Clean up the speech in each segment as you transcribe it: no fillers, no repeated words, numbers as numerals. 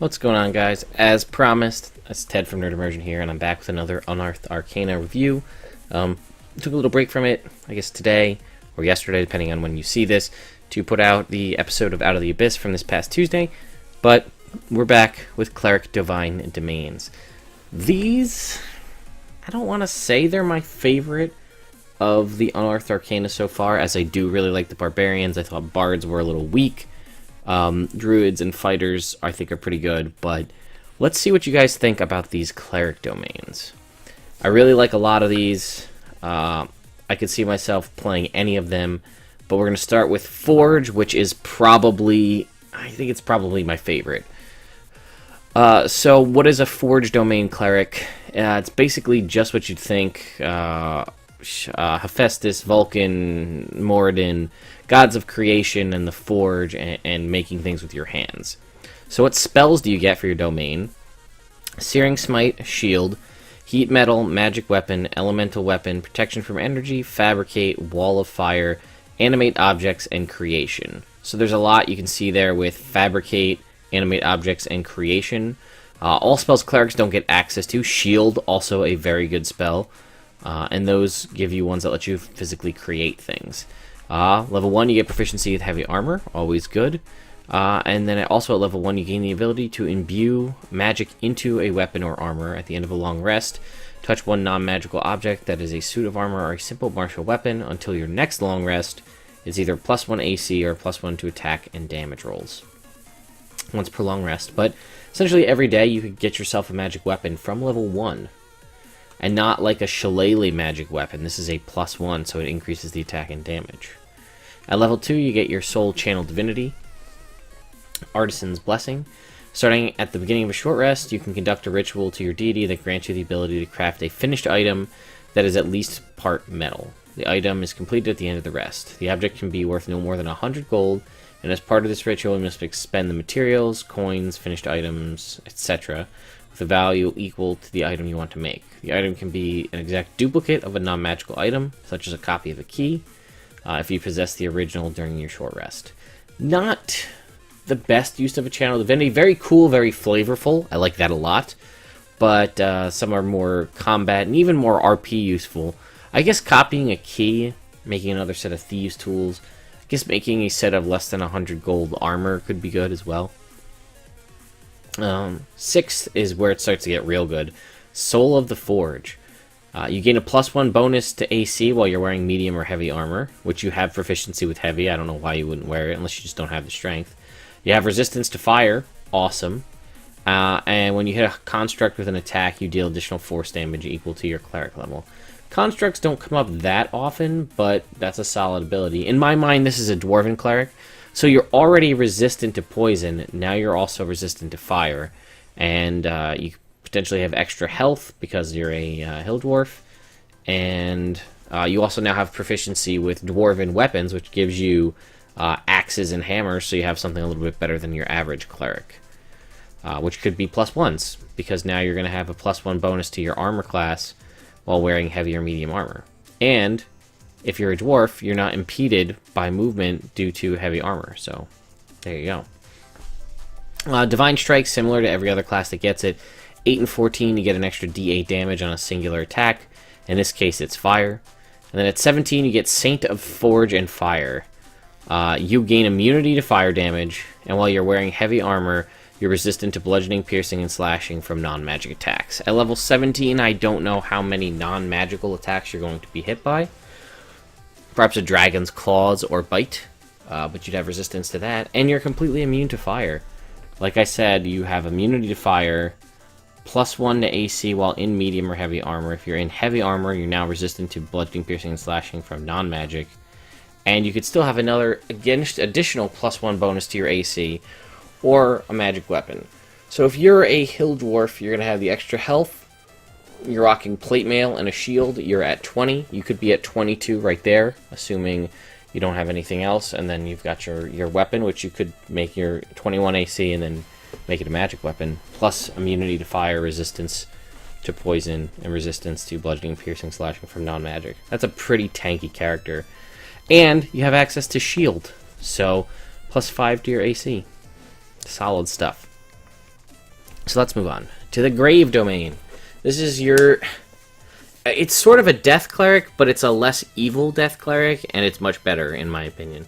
What's going on, guys? As promised, it's Ted from Immersion here, and I'm back with another Unearthed Arcana review. Took a little break from it, I guess today, or yesterday, depending on when you see this, to put out the episode of Out of the Abyss from this past Tuesday, but we're back with Cleric Divine Domains. These, I don't want to say they're my favorite of the Unearthed Arcana so far, as I do really like the Barbarians. I thought Bards were a little weak. Druids and Fighters, I think, are pretty good, but let's see what you guys think about these Cleric Domains. I really like a lot of these. I could see myself playing any of them, but we're going to start with Forge, which is probably, I think it's probably my favorite. So what is a Forge Domain Cleric? It's basically just what you'd think. Hephaestus, Vulcan, Moradin, gods of creation and the forge, and making things with your hands. So what spells do you get for your domain? Searing Smite, Shield, Heat Metal, Magic Weapon, Elemental Weapon, Protection from Energy, Fabricate, Wall of Fire, Animate Objects, and Creation. So there's a lot you can see there with Fabricate, Animate Objects, and Creation. All spells clerics don't get access to. Shield, also a very good spell. And those give you ones that let you physically create things. Level 1, you get proficiency with heavy armor, always good. And then also at level 1, you gain the ability to imbue magic into a weapon or armor at the end of a long rest. Touch one non-magical object that is a suit of armor or a simple martial weapon until your next long rest is either +1 AC or +1 to attack and damage rolls. Once per long rest. But essentially every day you could get yourself a magic weapon from level 1. And not like a shillelagh magic weapon. This is a +1, so it increases the attack and damage. At level 2, you get your Soul Channel Divinity, Artisans Blessing. Starting at the beginning of a short rest, you can conduct a ritual to your deity that grants you the ability to craft a finished item that is at least part metal. The item is completed at the end of the rest. The object can be worth no more than 100 gold, and as part of this ritual, you must expend the materials, coins, finished items, etc., with a value equal to the item you want to make. The item can be an exact duplicate of a non-magical item, such as a copy of a key, if you possess the original during your short rest. Not the best use of a Channel Divinity. Very cool, very flavorful. I like that a lot. But some are more combat and even more RP useful. I guess copying a key, making another set of Thieves' Tools. I guess making a set of less than 100 gold armor could be good as well. 6th is where it starts to get real good. Soul of the Forge. You gain a +1 bonus to AC while you're wearing medium or heavy armor, which you have proficiency with heavy. I don't know why you wouldn't wear it unless you just don't have the strength. You have resistance to fire. Awesome. And when you hit a construct with an attack, you deal additional force damage equal to your cleric level. Constructs don't come up that often, but that's a solid ability. In my mind, this is a dwarven cleric. So you're already resistant to poison, now you're also resistant to fire. And you potentially have extra health because you're a hill dwarf. And you also now have proficiency with dwarven weapons, which gives you axes and hammers, so you have something a little bit better than your average cleric. Which could be +1s, because now you're going to have a +1 bonus to your armor class while wearing heavy or medium armor. And if you're a dwarf, you're not impeded by movement due to heavy armor. So, there you go. Divine Strike, similar to every other class that gets it. 8 and 14, you get an extra D8 damage on a singular attack. In this case, it's fire. And then at 17, you get Saint of Forge and Fire. You gain immunity to fire damage, and while you're wearing heavy armor, you're resistant to bludgeoning, piercing, and slashing from non-magic attacks. At level 17, I don't know how many non-magical attacks you're going to be hit by. Perhaps a dragon's claws or bite, but you'd have resistance to that, and you're completely immune to fire. Like I said, you have immunity to fire, +1 to AC while in medium or heavy armor. If you're in heavy armor, you're now resistant to bludgeoning, piercing, and slashing from non-magic. And you could still have another additional +1 bonus to your AC, or a magic weapon. So if you're a hill dwarf, you're going to have the extra health. You're rocking plate mail and a shield, you're at 20. You could be at 22 right there, assuming you don't have anything else. And then you've got your weapon, which you could make your 21 AC and then make it a magic weapon. Plus immunity to fire, resistance to poison, and resistance to bludgeoning, piercing, slashing from non-magic. That's a pretty tanky character. And you have access to shield. So +5 to your AC. Solid stuff. So let's move on to the Grave domain. This is your... It's sort of a Death Cleric, but it's a less evil Death Cleric, and it's much better, in my opinion.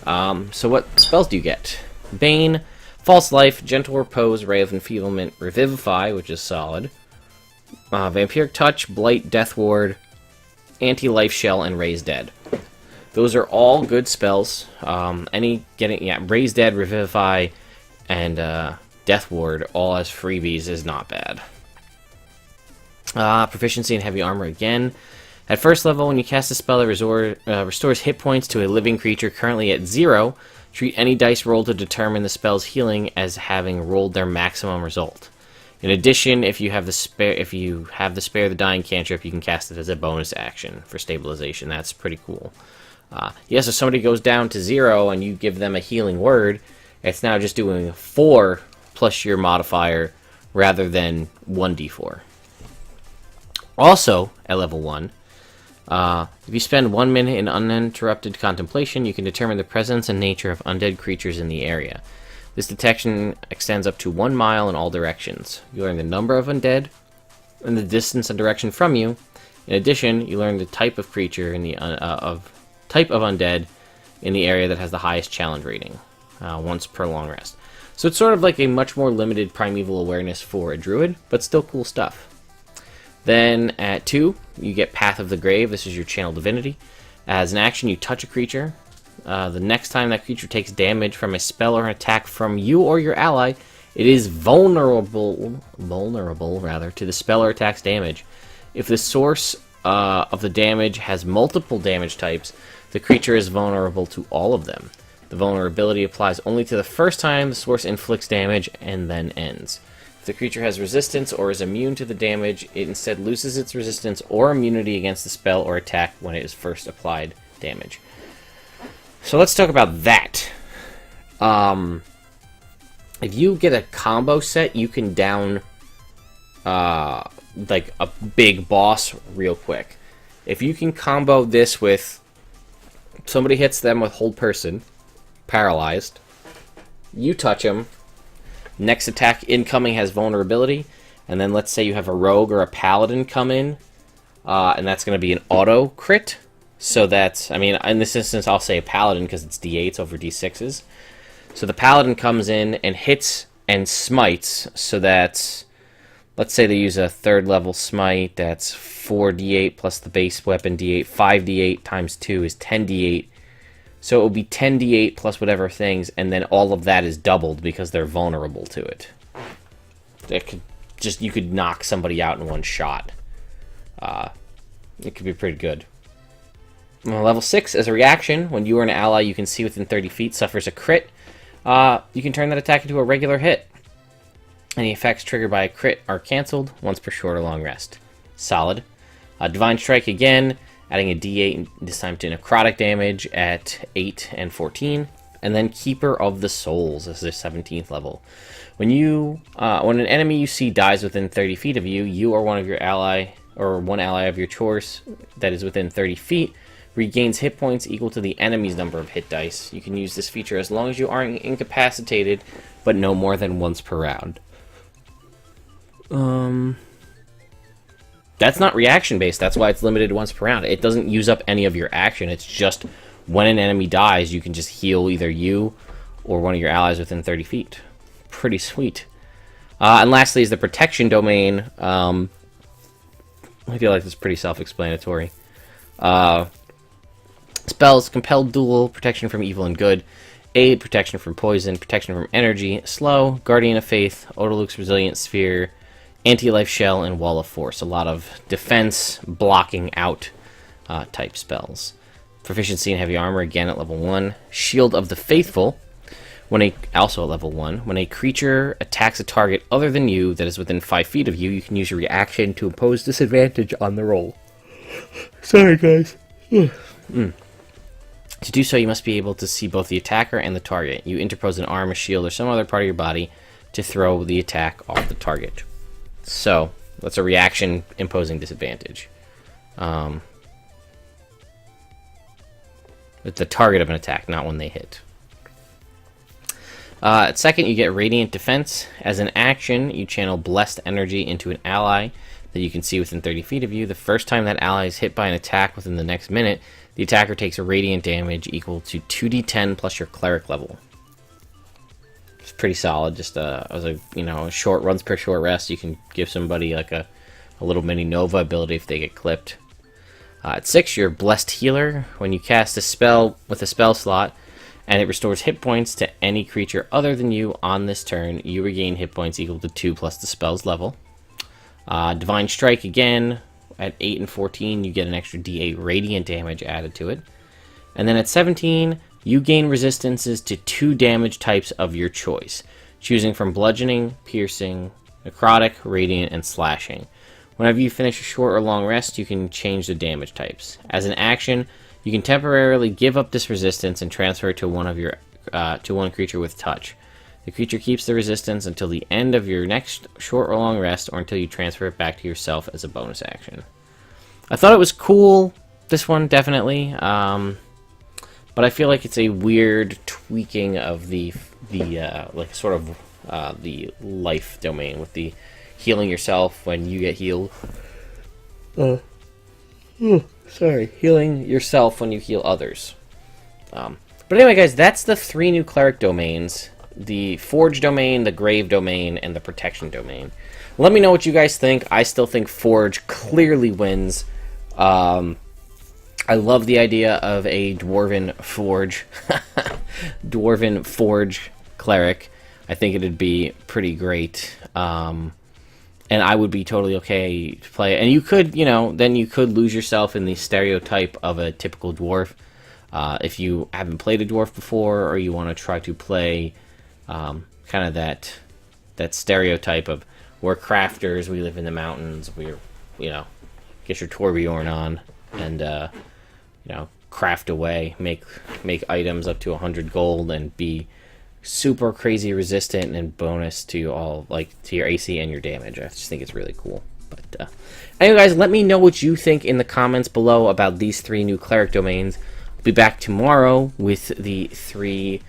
So what spells do you get? Bane, False Life, Gentle Repose, Ray of Enfeeblement, Revivify, which is solid. Vampiric Touch, Blight, Death Ward, Anti-Life Shell, and Raise Dead. Those are all good spells. Raise Dead, Revivify, and Death Ward, all as freebies, is not bad. Proficiency in Heavy Armor again. At first level, when you cast a spell that restores hit points to a living creature currently at 0, treat any dice roll to determine the spell's healing as having rolled their maximum result. In addition, if you have the spare the dying cantrip, you can cast it as a bonus action for stabilization. That's pretty cool. Yes, if somebody goes down to 0 and you give them a healing word, it's now just doing 4 plus your modifier rather than 1d4. Also, at level 1, if you spend 1 minute in uninterrupted contemplation, you can determine the presence and nature of undead creatures in the area. This detection extends up to 1 mile in all directions. You learn the number of undead and the distance and direction from you. In addition, you learn the type of creature in the type of undead in the area that has the highest challenge rating, once per long rest. So it's sort of like a much more limited primeval awareness for a druid, but still cool stuff. Then at 2, you get Path of the Grave. This is your channel divinity. As an action, you touch a creature. The next time that creature takes damage from a spell or an attack from you or your ally, it is vulnerable to the spell or attack's damage. If the source of the damage has multiple damage types, the creature is vulnerable to all of them. The vulnerability applies only to the first time the source inflicts damage and then ends. If the creature has resistance or is immune to the damage, it instead loses its resistance or immunity against the spell or attack when it is first applied damage. So let's talk about that. If you get a combo set, you can down like a big boss real quick. If you can combo this with somebody hits them with hold person, paralyzed, you touch them, next attack incoming has vulnerability, and then let's say you have a rogue or a paladin come in, and that's going to be an auto crit. So that's, I mean, in this instance, I'll say a paladin because it's d8s over d6s. So the paladin comes in and hits and smites, so that's, let's say they use a 3rd level smite, that's 4d8 plus the base weapon d8, 5d8 times 2 is 10d8. So it will be 10d8 plus whatever things, and then all of that is doubled because they're vulnerable to it. You could knock somebody out in one shot. It could be pretty good. Level 6, as a reaction, when you or an ally you can see within 30 feet suffers a crit, you can turn that attack into a regular hit. Any effects triggered by a crit are cancelled once per short or long rest. Solid. Divine Strike again, adding a d8 this time to necrotic damage at 8 and 14. And then Keeper of the Souls as their 17th level. When an enemy you see dies within 30 feet of you, you or one of your ally, or one ally of your choice that is within 30 feet, regains hit points equal to the enemy's number of hit dice. You can use this feature as long as you aren't incapacitated, but no more than once per round. That's not reaction based, that's why it's limited to once per round. It doesn't use up any of your action, it's just when an enemy dies, you can just heal either you or one of your allies within 30 feet. Pretty sweet. And lastly is the protection domain. I feel like this is pretty self-explanatory. Spells: Compelled Duel, protection from evil and good, aid, protection from poison, protection from energy, slow, Guardian of Faith, Odaluk's Resilient Sphere, Anti-Life Shell, and Wall of Force. A lot of defense, blocking out type spells. Proficiency in Heavy Armor, again at level 1. Shield of the Faithful, also at level 1. When a creature attacks a target other than you that is within 5 feet of you, you can use your reaction to impose disadvantage on the roll. Sorry, guys. To do so, you must be able to see both the attacker and the target. You interpose an arm, a shield, or some other part of your body to throw the attack off the target. So, that's a reaction imposing disadvantage. It's the target of an attack, not when they hit. At second, you get Radiant Defense. As an action, you channel Blessed Energy into an ally that you can see within 30 feet of you. The first time that ally is hit by an attack within the next minute, the attacker takes a radiant damage equal to 2d10 plus your cleric level. It's pretty solid. Just as a short runs per short rest, you can give somebody like a little mini Nova ability if they get clipped. At 6, you're Blessed Healer. When you cast a spell with a spell slot, and it restores hit points to any creature other than you on this turn, you regain hit points equal to 2 plus the spell's level. Divine Strike again. At 8 and 14, you get an extra d8 radiant damage added to it. And then at 17, you gain resistances to 2 damage types of your choice, choosing from bludgeoning, piercing, necrotic, radiant, and slashing. Whenever you finish a short or long rest, you can change the damage types. As an action, you can temporarily give up this resistance and transfer it to one creature with touch. The creature keeps the resistance until the end of your next short or long rest, or until you transfer it back to yourself as a bonus action. I thought it was cool, this one, definitely, but I feel like it's a weird tweaking of the life domain, with the healing yourself when you get healed. Healing yourself when you heal others. But anyway, guys, that's the 3 new cleric domains. The Forge domain, the Grave domain, and the Protection domain. Let me know what you guys think. I still think Forge clearly wins. I love the idea of a Dwarven Forge. Dwarven Forge cleric. I think it'd be pretty great. And I would be totally okay to play it. And you could, then you could lose yourself in the stereotype of a typical dwarf. If you haven't played a dwarf before, or you want to try to play kind of that stereotype of, we're crafters, we live in the mountains, we're, get your Torbjorn on, and, craft away, make items up to 100 gold, and be super crazy resistant and bonus to all, to your AC and your damage. I just think it's really cool. But anyway, guys, let me know what you think in the comments below about these 3 new cleric domains. I'll be back tomorrow with the 3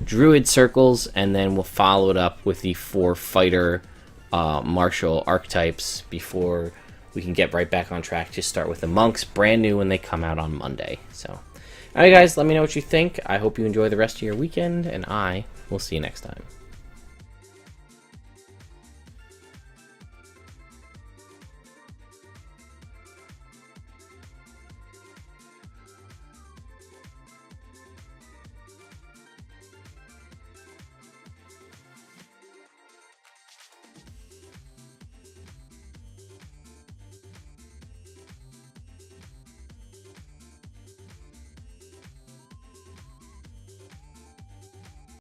druid circles, and then we'll follow it up with the 4 fighter martial archetypes before we can get right back on track to start with the monks, brand new when they come out on Monday. So, alright guys, let me know what you think. I hope you enjoy the rest of your weekend, and I will see you next time.